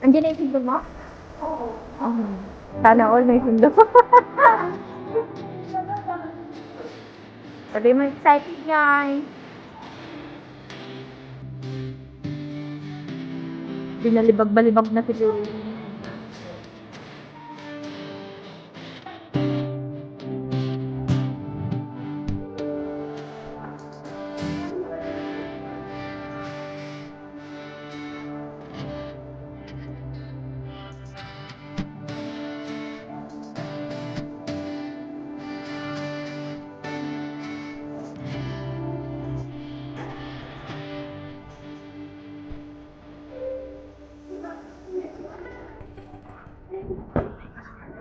Andiyan na yung sundo mo? Oo. Sana all may sundo. Sabi mo excited guys. Binalibag-balibag na si Lily.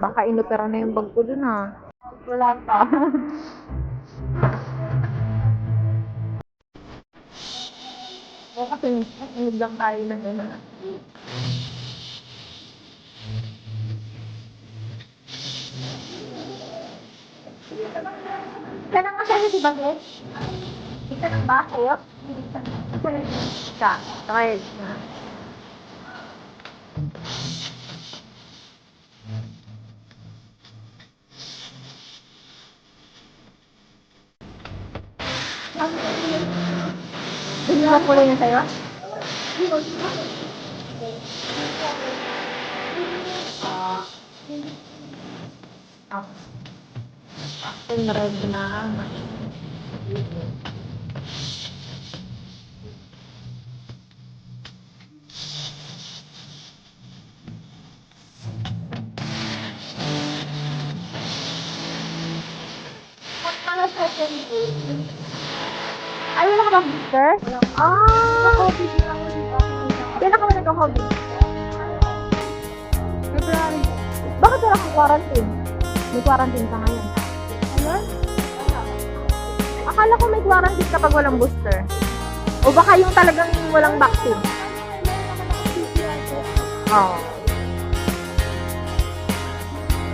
Baka inopera na yung bag ko dun ha. Wala pa. Kasi nag lang tayo na gano'n. Isa lang kasi di ba, Bes? Isa lang ba kayo? Isa. Okay. Hindi ba kulay na sa'yo? Akin red na. Ano second date? Ay, wala ka bang booster? Kailan ka ba nag-hobby? February. Bakit wala kang quarantine? May quarantine ka ngayon. Ayun? Akala ko may quarantine kapag walang booster. O baka yung talagang walang vaccine. Oo.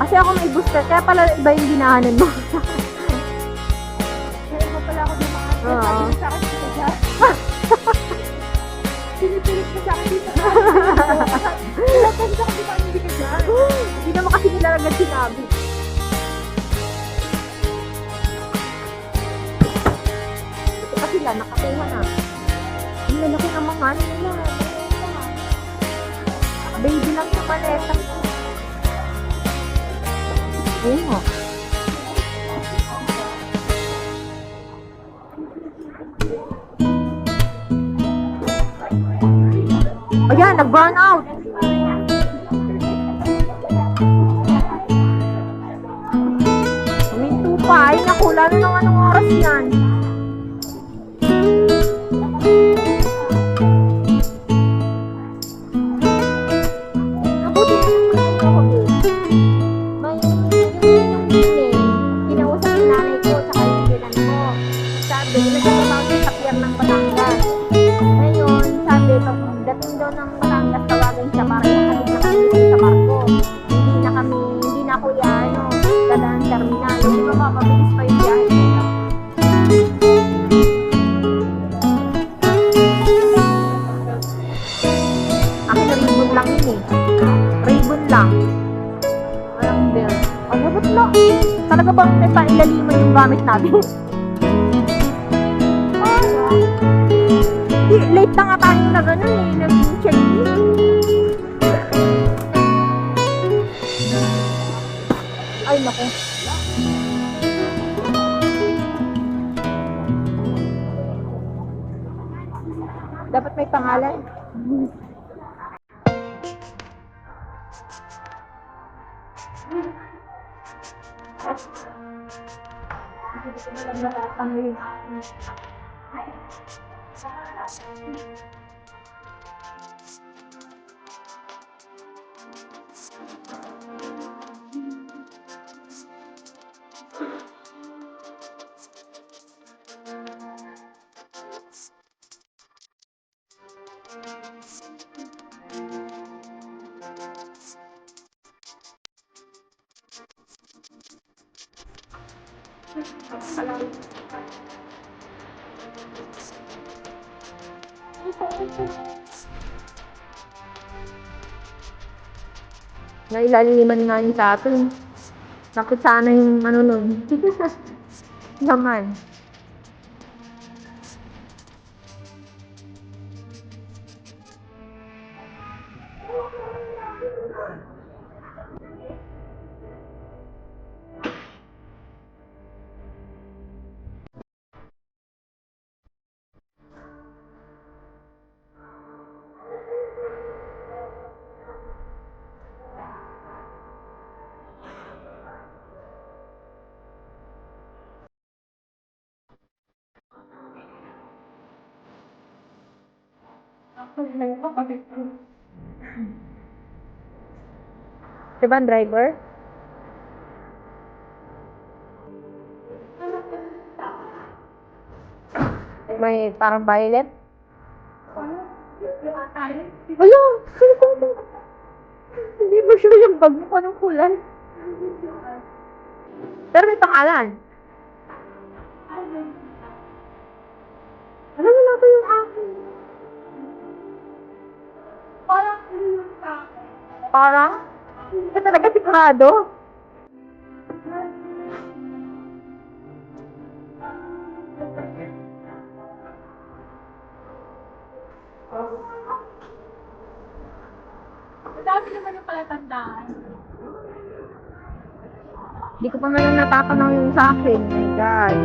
Kasi ako may booster, kaya pala iba yung ginahanan mo. Kaya iba pala ako ng mga sabi sa akin dito siya. Pinipilit mo sa akin dito. Pinipilit sa akin dito hindi ka dyan. Hindi naman kasi nila agad sinabi. Ito kasi sila, nakakuha na. Ang lalaki ng mga ano nila. Baby lang yung maleta. Oo nga. Ayan, nag-burn out. Huminto pa. Ay, naku, lalo ng anong oras yan. Mabuti naman ako, may yung kinausap yung nanay ko sa kaibigan ko. Sabi, nagkakaroon sa pier ng Batangas. Ngayon, sabi, dating daw ng Batangas, tawagan siya para ihatid na kami sa barko. Hindi na kuya, dadaan terminal. Hindi ba mapabilis pa yung biyahe? Akin na ribbon lang yun eh. Ribbon lang. Walang bill. Dapat lang. Talaga bang may pailaliman yung gamit natin? Late na nga tayo na gano'n eh. Nag-check in. Ay, naku. Dapat may pangalan. Nailaliman nga yun sa atin. Bakit sana yung ano nun? Naman. Diba ang driver? May parang violet? Wala! Hindi ba sure yung bag mo kung anong kulay? Pero may pangalan. Alam mo na ito yung akin. Parang? Hindi ka talaga sigurado? Madami naman yung palatandaan. Hindi ko pa nga lang natatanaw yung sa akin. My God.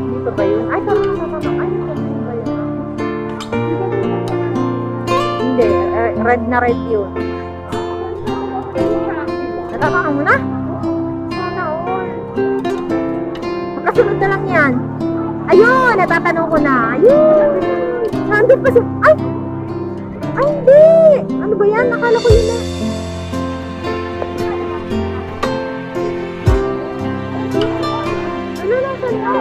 Dito ba yun? Ay, tama. Ay, dito ba yun? Hindi. Red na red yun. Natatanaw mo na? Sana all. Magkasunod na lang yan. Ayun! Natatanong ko na. Ayun! Nandun pa si... Ay! Ay, hindi! Ano ba yan? Nakala ko yun na. Ano na? Saan na?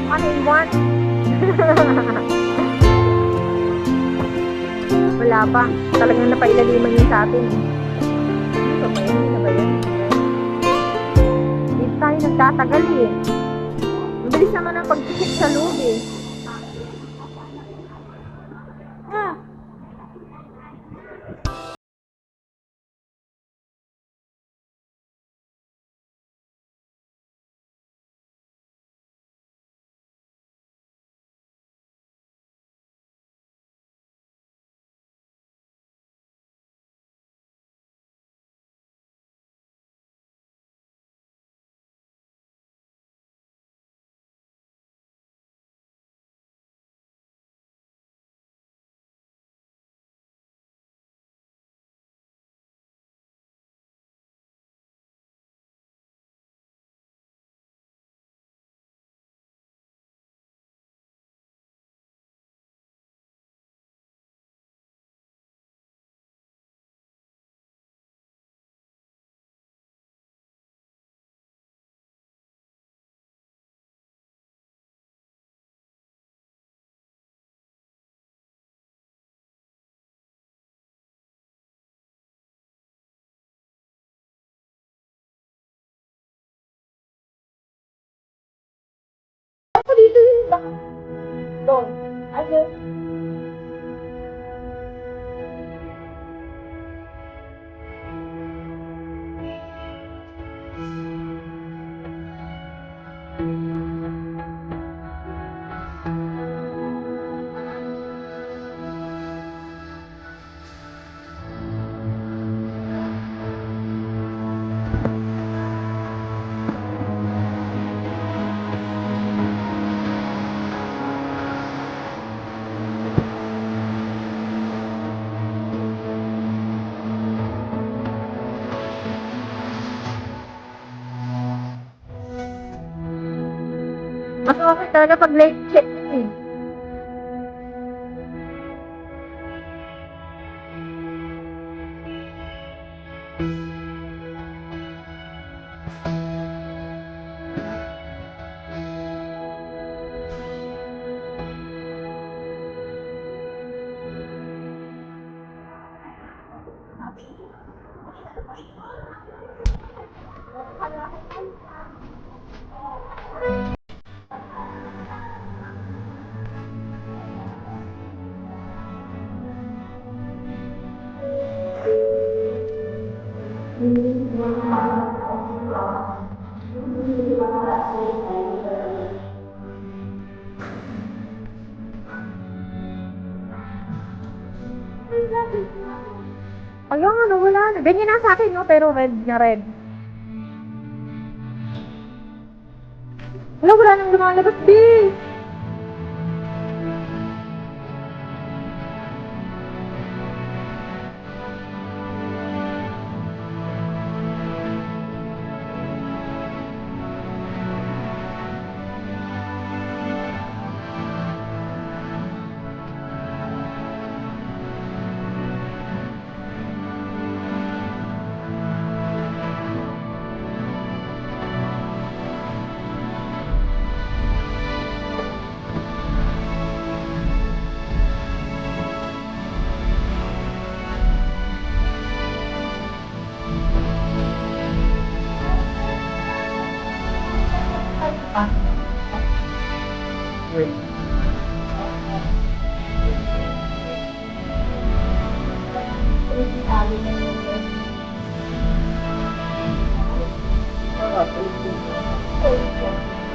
Ano yung one? Wala pa. Talagang napailaliman yun sa atin. Ano ba yan? Ano ba yan? Dito tayo nagtatagal eh. Mabilis naman ang pag-check sa loob eh. Ako dito yun ba? Doon. Ano? Mas okay talaga pag late check eh. Ayun, ano, wala na. Ganyan na sa akin, no? Pero red na red. Wala nang lumalabas, B!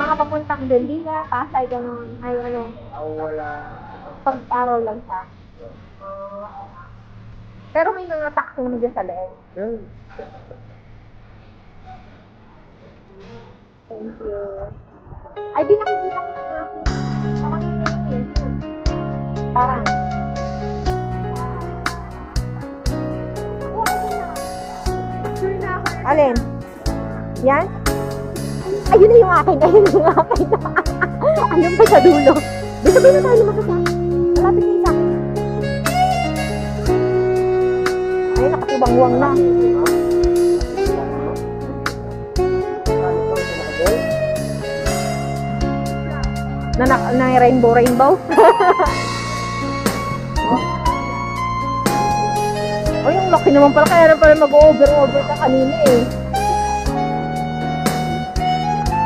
Mga papuntang Delila, Pasay, gano'n. Ay, ano, Wala. pag-araw lang siya. Pero may mga taxi naman dyan sa loob. Thank you. Ay, di nakikita ko na ako. Parang yun eh. Parang. Alin? Yan? Ayun na yung akin. Ayun na yung akin. Ayun pa sa dulo. Dito ba na tayo lumakas na? Malapit na isa. Ayun, nakatibangwang na. Na rainbow. Oh, yung laki naman pala. Kaya na pala mag-over ka kanina eh.